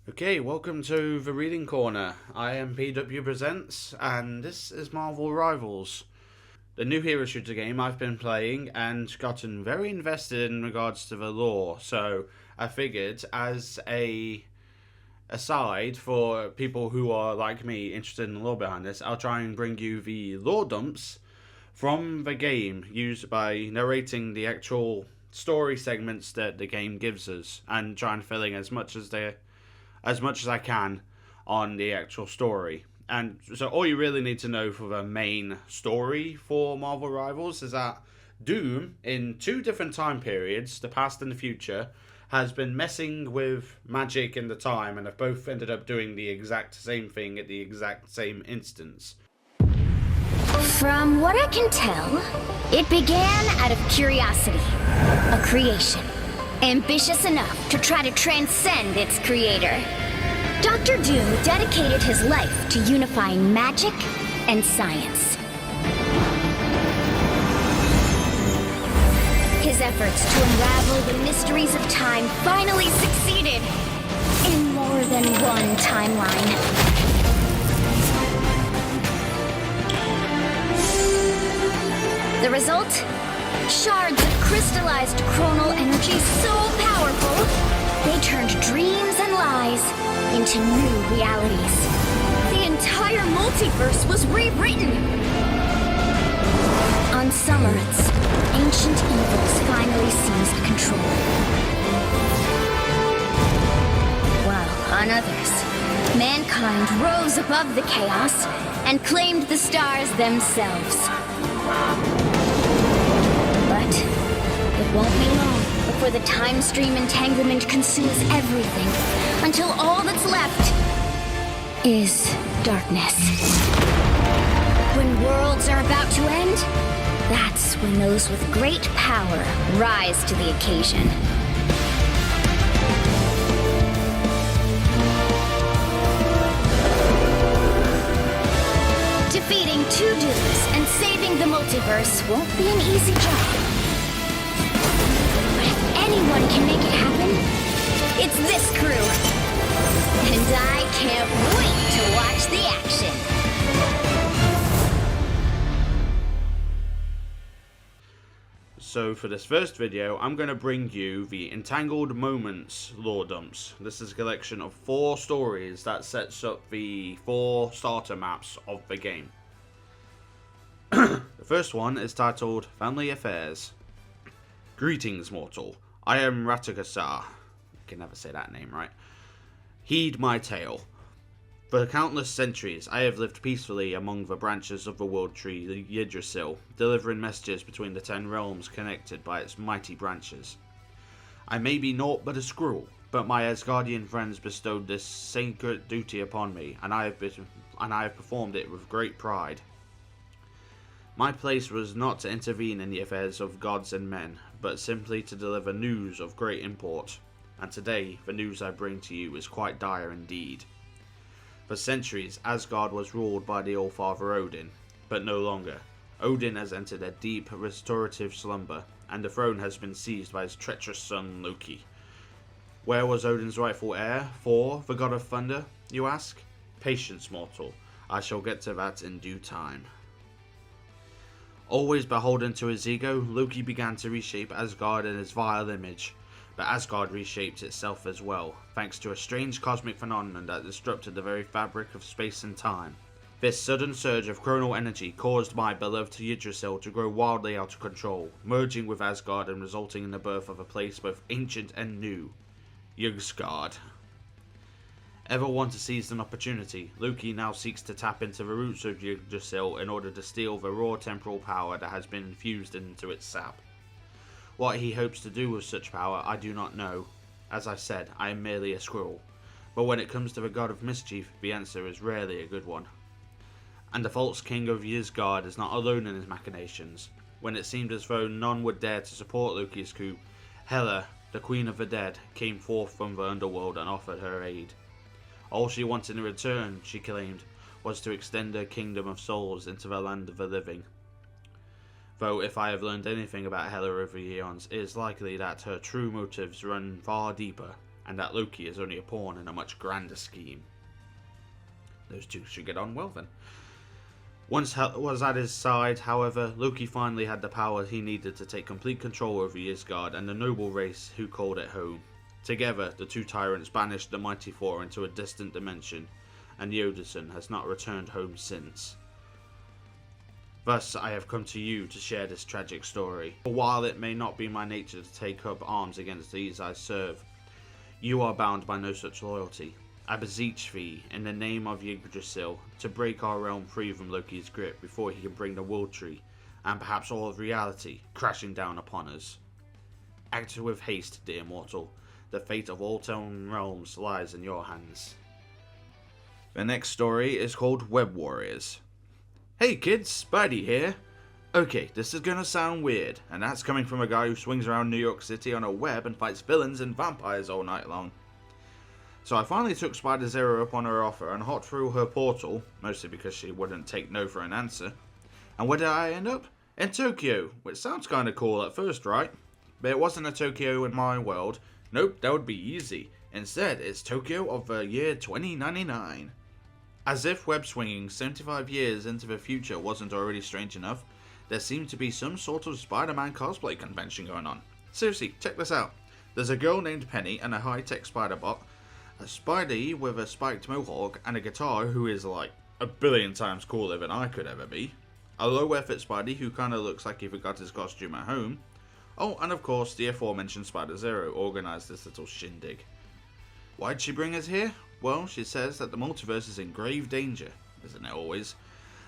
Okay, welcome to the Reading Corner. I am PW Presents, and this is Marvel Rivals, the new hero shooter game I've been playing and gotten very invested in regards to the lore. So I figured, as a aside for people who are like me interested in the lore behind this, I'll try and bring you the lore dumps from the game, used by narrating the actual story segments that the game gives us, and try and fill in as much as I can on the actual story. And so all you really need to know for the main story for Marvel Rivals is that Doom, in two different time periods, the past and the future, has been messing with magic in the time, and have both ended up doing the exact same thing at the exact same instance. From what I can tell, it began out of curiosity, a creation, ambitious enough to try to transcend its creator. Dr. Doom dedicated his life to unifying magic and science. His efforts to unravel the mysteries of time finally succeeded in more than one timeline. The result? Shards of crystallized chronal energy so powerful, they turned dreams and lies into new realities. The entire multiverse was rewritten! On some Earths, ancient evils finally seized control. While on others, mankind rose above the chaos and claimed the stars themselves. But it won't be long before the time stream entanglement consumes everything, until all that's left is darkness. When worlds are about to end, that's when those with great power rise to the occasion. Defeating two Dooms and saving the multiverse won't be an easy job. But if anyone can make it happen, it's this crew. And I can't wait to watch the action. So for this first video, I'm going to bring you the Entangled Moments lore dumps. This is a collection of 4 stories that sets up the 4 starter maps of the game. The first one is titled Family Affairs. Greetings, mortal. I am Ratakasar. I can never say that name right. Heed my tale. For countless centuries, I have lived peacefully among the branches of the world tree, the Yggdrasil, delivering messages between the 10 realms connected by its mighty branches. I may be naught but a squirrel, but my Asgardian friends bestowed this sacred duty upon me, and I have performed it with great pride. My place was not to intervene in the affairs of gods and men, but simply to deliver news of great import, and today the news I bring to you is quite dire indeed. For centuries, Asgard was ruled by the All-Father Odin, but no longer. Odin has entered a deep, restorative slumber, and the throne has been seized by his treacherous son, Loki. Where was Odin's rightful heir, Thor, the god of thunder, you ask? Patience, mortal. I shall get to that in due time. Always beholden to his ego, Loki began to reshape Asgard in his vile image. But Asgard reshaped itself as well, thanks to a strange cosmic phenomenon that disrupted the very fabric of space and time. This sudden surge of chronal energy caused my beloved Yggdrasil to grow wildly out of control, merging with Asgard and resulting in the birth of a place both ancient and new, Yggdrasil. Ever want to seize an opportunity, Loki now seeks to tap into the roots of Yggdrasil in order to steal the raw temporal power that has been infused into its sap. What he hopes to do with such power, I do not know. As I said, I am merely a squirrel. But when it comes to the god of mischief, the answer is rarely a good one. And the false king of Ysgard is not alone in his machinations. When it seemed as though none would dare to support Loki's coup, Hela, the queen of the dead, came forth from the underworld and offered her aid. All she wanted in return, she claimed, was to extend her kingdom of souls into the land of the living. Though if I have learned anything about Hela over the eons, it is likely that her true motives run far deeper, and that Loki is only a pawn in a much grander scheme. Those two should get on well then. Once Hel was at his side, however, Loki finally had the power he needed to take complete control over Asgard and the noble race who called it home. Together, the two tyrants banished the mighty Thor into a distant dimension, and Jodison has not returned home since. Thus, I have come to you to share this tragic story. For while it may not be my nature to take up arms against these I serve, you are bound by no such loyalty. I beseech thee, in the name of Yggdrasil, to break our realm free from Loki's grip before he can bring the World Tree, and perhaps all of reality, crashing down upon us. Act with haste, dear mortal. The fate of all 10 realms lies in your hands. The next story is called Web Warriors. Hey kids, Spidey here. Okay, this is gonna sound weird, and that's coming from a guy who swings around New York City on a web and fights villains and vampires all night long. So I finally took Spider-Zero up on her offer and hopped through her portal, mostly because she wouldn't take no for an answer. And where did I end up? In Tokyo, which sounds kinda cool at first, right? But it wasn't a Tokyo in my world. Nope, that would be easy. Instead, it's Tokyo of the year 2099. As if web swinging 75 years into the future wasn't already strange enough, there seemed to be some sort of Spider-Man cosplay convention going on. Seriously, check this out. There's a girl named Penny and a high-tech spider bot, a Spidey with a spiked mohawk, and a guitar who is like a billion times cooler than I could ever be. A low-effort Spidey who kinda looks like he forgot his costume at home. Oh, and of course, the aforementioned Spider-Zero organised this little shindig. Why'd she bring us here? Well, she says that the multiverse is in grave danger, isn't it always?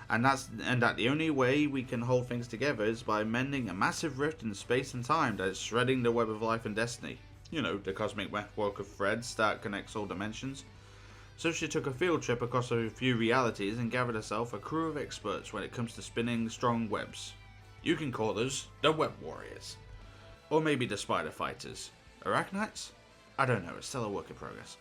And that the only way we can hold things together is by mending a massive rift in space and time that is shredding the web of life and destiny. You know, the cosmic network of threads that connects all dimensions. So she took a field trip across a few realities and gathered herself a crew of experts when it comes to spinning strong webs. You can call us the Web Warriors. Or maybe the Spider Fighters. Arachnites? I don't know, it's still a work in progress.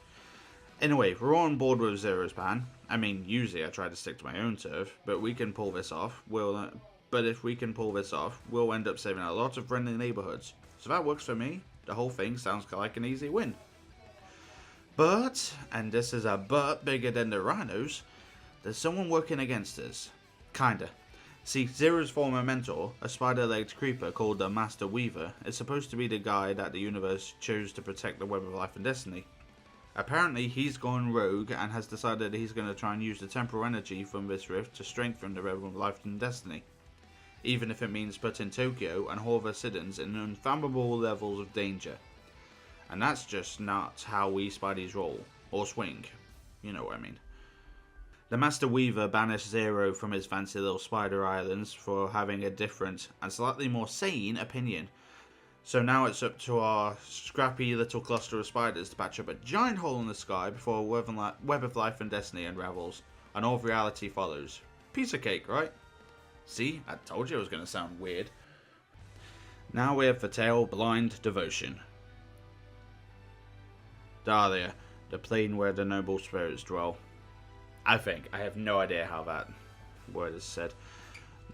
Anyway, we're all on board with Zero's plan. I mean, usually I try to stick to my own turf, but we can pull this off. But if we can pull this off, we'll end up saving a lot of friendly neighborhoods. So that works for me. The whole thing sounds like an easy win. But, and this is a but bigger than the rhinos, there's someone working against us. Kinda. See, Zero's former mentor, a spider-legged creeper called the Master Weaver, is supposed to be the guy that the universe chose to protect the web of life and destiny. Apparently, he's gone rogue and has decided that he's going to try and use the temporal energy from this rift to strengthen the web of life and destiny. Even if it means putting Tokyo and all of her citizens in unfathomable levels of danger. And that's just not how we Spideys roll, or swing. You know what I mean. The Master Weaver banished Zero from his fancy little spider islands for having a different and slightly more sane opinion. So now it's up to our scrappy little cluster of spiders to patch up a giant hole in the sky before a web of life and destiny unravels, and all of reality follows. Piece of cake, right? See, I told you it was going to sound weird. Now we have the tale Blind Devotion. Dahlia, the plane where the noble spirits dwell. I have no idea how that word is said.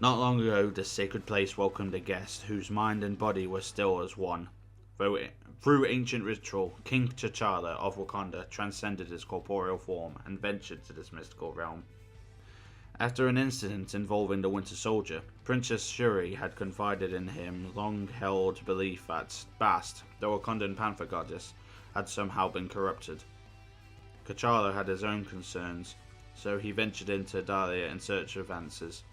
Not long ago, this sacred place welcomed a guest whose mind and body were still as one. Through ancient ritual, King T'Challa of Wakanda transcended his corporeal form and ventured to this mystical realm. After an incident involving the Winter Soldier, Princess Shuri had confided in him long-held belief that Bast, the Wakandan panther goddess, had somehow been corrupted. T'Challa had his own concerns, so he ventured into Dahlia in search of answers.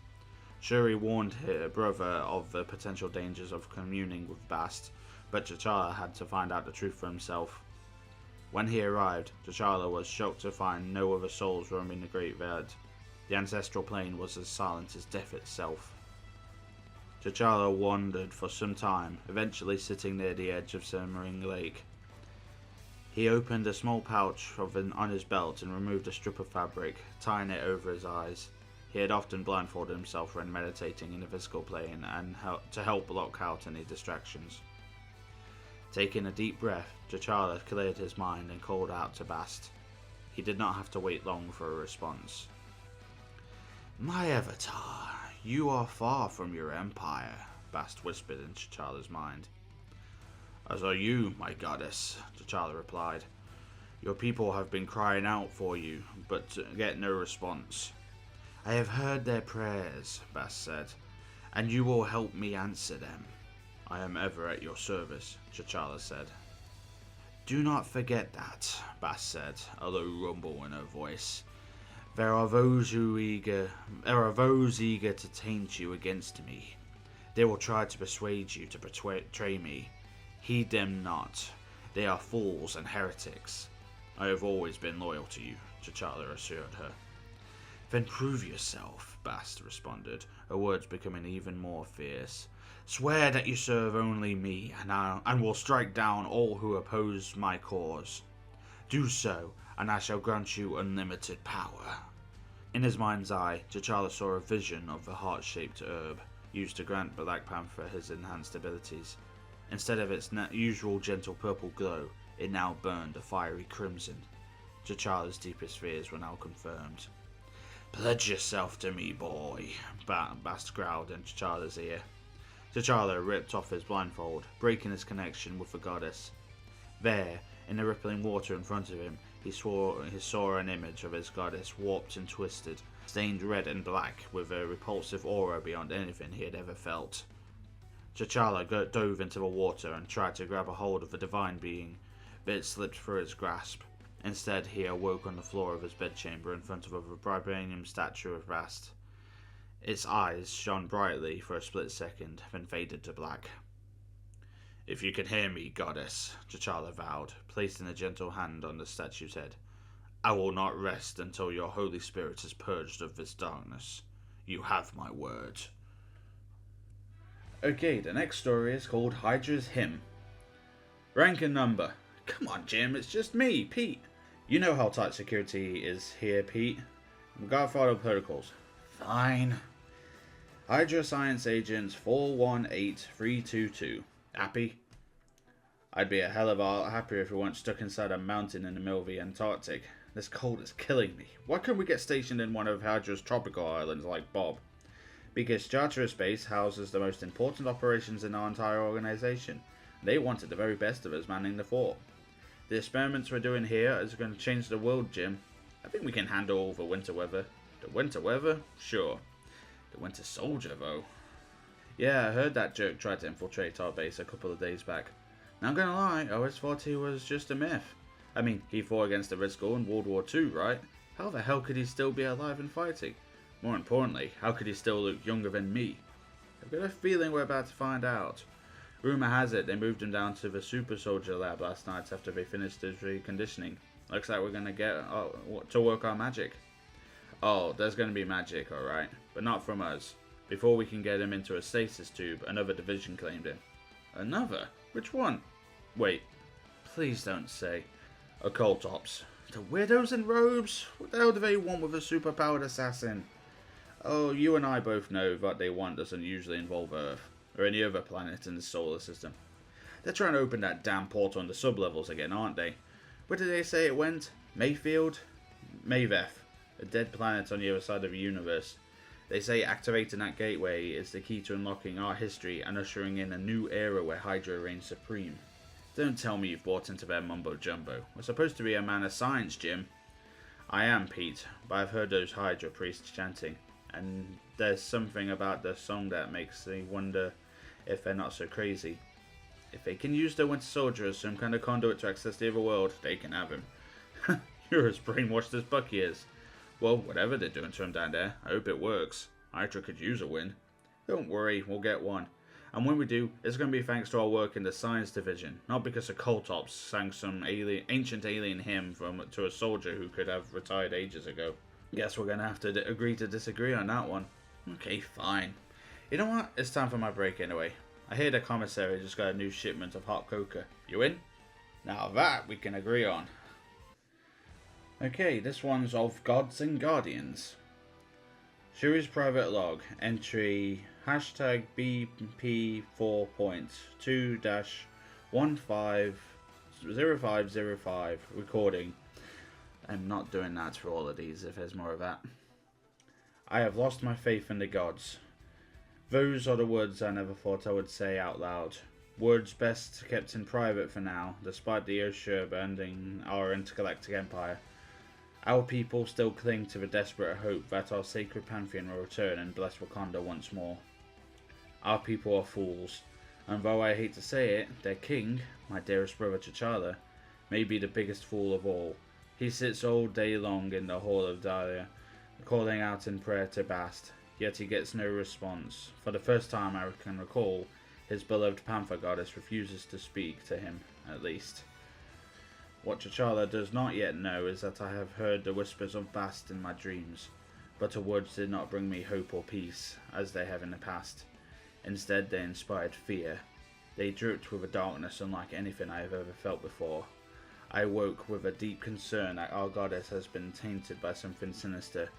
Shuri warned her brother of the potential dangers of communing with Bast, but T'Challa had to find out the truth for himself. When he arrived, T'Challa was shocked to find no other souls roaming the Great Void. The ancestral plane was as silent as death itself. T'Challa wandered for some time, eventually sitting near the edge of Simmering Lake. He opened a small pouch on his belt and removed a strip of fabric, tying it over his eyes. He had often blindfolded himself when meditating in the physical plane and to help block out any distractions. Taking a deep breath, T'Challa cleared his mind and called out to Bast. He did not have to wait long for a response. "My avatar, you are far from your empire," Bast whispered in T'Challa's mind. "As are you, my goddess," T'Challa replied. Your people have been crying out for you, but get no response. I have heard their prayers, Bast said, and you will help me answer them. I am ever at your service, T'Challa said. Do not forget that, Bast said, a low rumble in her voice. There are those eager to taint you against me. They will try to persuade you to betray me. Heed them not. They are fools and heretics. I have always been loyal to you, T'Challa assured her. Then prove yourself, Bast responded, her words becoming even more fierce. Swear that you serve only me, and will strike down all who oppose my cause. Do so, and I shall grant you unlimited power. In his mind's eye, T'Challa saw a vision of the heart-shaped herb, used to grant Black Panther his enhanced abilities. Instead of its usual gentle purple glow, it now burned a fiery crimson. T'Challa's deepest fears were now confirmed. Pledge yourself to me, boy, Bast growled in T'Challa's ear. T'Challa ripped off his blindfold, breaking his connection with the goddess. There, in the rippling water in front of him, he saw an image of his goddess, warped and twisted, stained red and black, with a repulsive aura beyond anything he had ever felt. T'Challa dove into the water and tried to grab a hold of the divine being, but it slipped through his grasp. Instead, he awoke on the floor of his bedchamber in front of a vibranium statue of Bast. Its eyes shone brightly for a split second, then faded to black. If you can hear me, goddess, T'Challa vowed, placing a gentle hand on the statue's head, I will not rest until your Holy Spirit is purged of this darkness. You have my word. Okay, the next story is called Hydra's Hymn. Rank and number. Come on, Jim, it's just me, Pete. You know how tight security is here, Pete. We gotta follow protocols. Fine. Hydra Science Agent 418322. Happy? I'd be a hell of a lot happier if we weren't stuck inside a mountain in the middle of the Antarctic. This cold is killing me. Why couldn't we get stationed in one of Hydra's tropical islands like Bob? Because Charteris Base houses the most important operations in our entire organization. They wanted the very best of us manning the fort. The experiments we're doing here is going to change the world, Jim. I think we can handle all the winter weather. The winter weather? Sure. The winter soldier, though. Yeah, I heard that jerk tried to infiltrate our base a couple of days back. Not gonna lie, I always thought he was just a myth. I mean, he fought against the Red Skull in World War II, right? How the hell could he still be alive and fighting? More importantly, how could he still look younger than me? I've got a feeling we're about to find out. Rumour has it they moved him down to the super soldier lab last night after they finished his reconditioning. Looks like we're gonna get to work our magic. Oh, there's gonna be magic, alright, but not from us. Before we can get him into a stasis tube, another division claimed him. Another? Which one? Wait, please don't say. Occult Ops. The widows in robes? What the hell do they want with a superpowered assassin? Oh, you and I both know what they want doesn't usually involve Earth, or any other planet in the solar system. They're trying to open that damn portal on the sublevels again, aren't they? Where did they say it went? Mayfield? Maveth, a dead planet on the other side of the universe. They say activating that gateway is the key to unlocking our history and ushering in a new era where Hydra reigns supreme. Don't tell me you've bought into their mumbo-jumbo. We're supposed to be a man of science, Jim. I am, Pete, but I've heard those Hydra priests chanting, and there's something about their song that makes me wonder if they're not so crazy. If they can use the Winter Soldier as some kind of conduit to access the other world, they can have him. You're as brainwashed as Bucky is. Well, whatever they're doing to him down there, I hope it works. Hydra could use a win. Don't worry, we'll get one. And when we do, it's going to be thanks to our work in the science division, not because Occult Ops sang some ancient alien hymn to a soldier who could have retired ages ago. Guess we're going to have to agree to disagree on that one. Okay, fine. You know what? It's time for my break anyway. I hear the commissary just got a new shipment of hot cocoa. You in? Now that we can agree on. Okay, this one's of Gods and Guardians. Shuri's private log, entry hashtag BP4.2-150505, recording. I'm not doing that for all of these if there's more of that. I have lost my faith in the gods. Those are the words I never thought I would say out loud. Words best kept in private for now, despite the Osher abandoning our intergalactic empire. Our people still cling to the desperate hope that our sacred pantheon will return and bless Wakanda once more. Our people are fools, and though I hate to say it, their king, my dearest brother T'Challa, may be the biggest fool of all. He sits all day long in the Hall of Dahlia, calling out in prayer to Bast, yet he gets no response. For the first time I can recall, his beloved Panther goddess refuses to speak to him, at least. What T'Challa does not yet know is that I have heard the whispers of Bast in my dreams, but her words did not bring me hope or peace, as they have in the past. Instead, they inspired fear. They dripped with a darkness unlike anything I have ever felt before. I woke with a deep concern that our goddess has been tainted by something sinister,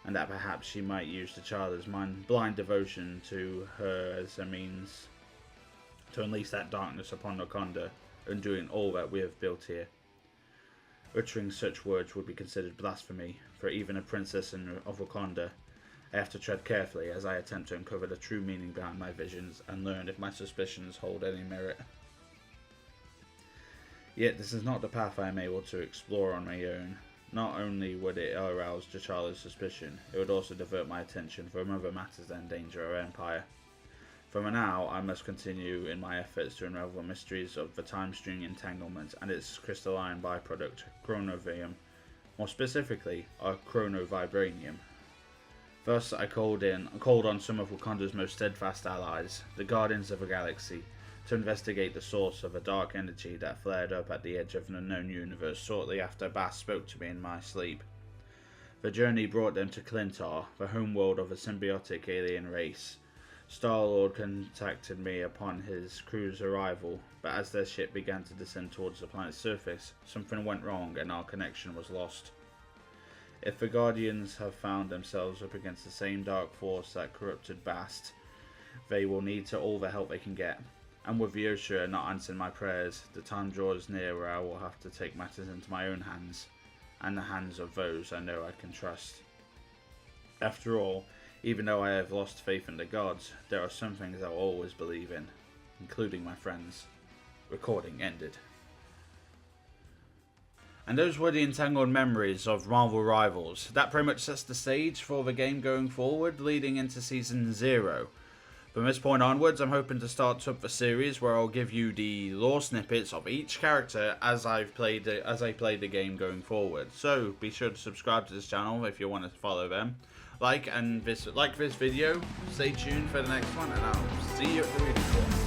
and that perhaps she might use T'Challa's blind devotion to her as a means to unleash that darkness upon Wakanda, undoing all that we have built here. Uttering such words would be considered blasphemy for even a princess of Wakanda. I have to tread carefully as I attempt to uncover the true meaning behind my visions and learn if my suspicions hold any merit. Yet this is not the path I am able to explore on my own. Not only would it arouse T'Challa's suspicion, it would also divert my attention from other matters that endanger our empire. For now, I must continue in my efforts to unravel the mysteries of the time-string entanglement and its crystalline byproduct, chronovium, more specifically, our chronovibranium. Thus, I called on some of Wakanda's most steadfast allies, the Guardians of the Galaxy, to investigate the source of a dark energy that flared up at the edge of an unknown universe shortly after Bast spoke to me in my sleep. The journey brought them to Clintar, the homeworld of a symbiotic alien race. Star-Lord contacted me upon his crew's arrival, but as their ship began to descend towards the planet's surface, something went wrong and our connection was lost. If the Guardians have found themselves up against the same dark force that corrupted Bast, they will need all the help they can get. And with the Osher not answering my prayers, the time draws near where I will have to take matters into my own hands, and the hands of those I know I can trust. After all, even though I have lost faith in the gods, there are some things I will always believe in, including my friends. Recording ended. And those were the Entangled memories of Marvel Rivals. That pretty much sets the stage for the game going forward, leading into Season 0. From this point onwards, I'm hoping to start up the series where I'll give you the lore snippets of each character as I play the game going forward. So be sure to subscribe to this channel if you want to follow them. Like this video. Stay tuned for the next one, and I'll see you at the reading floor.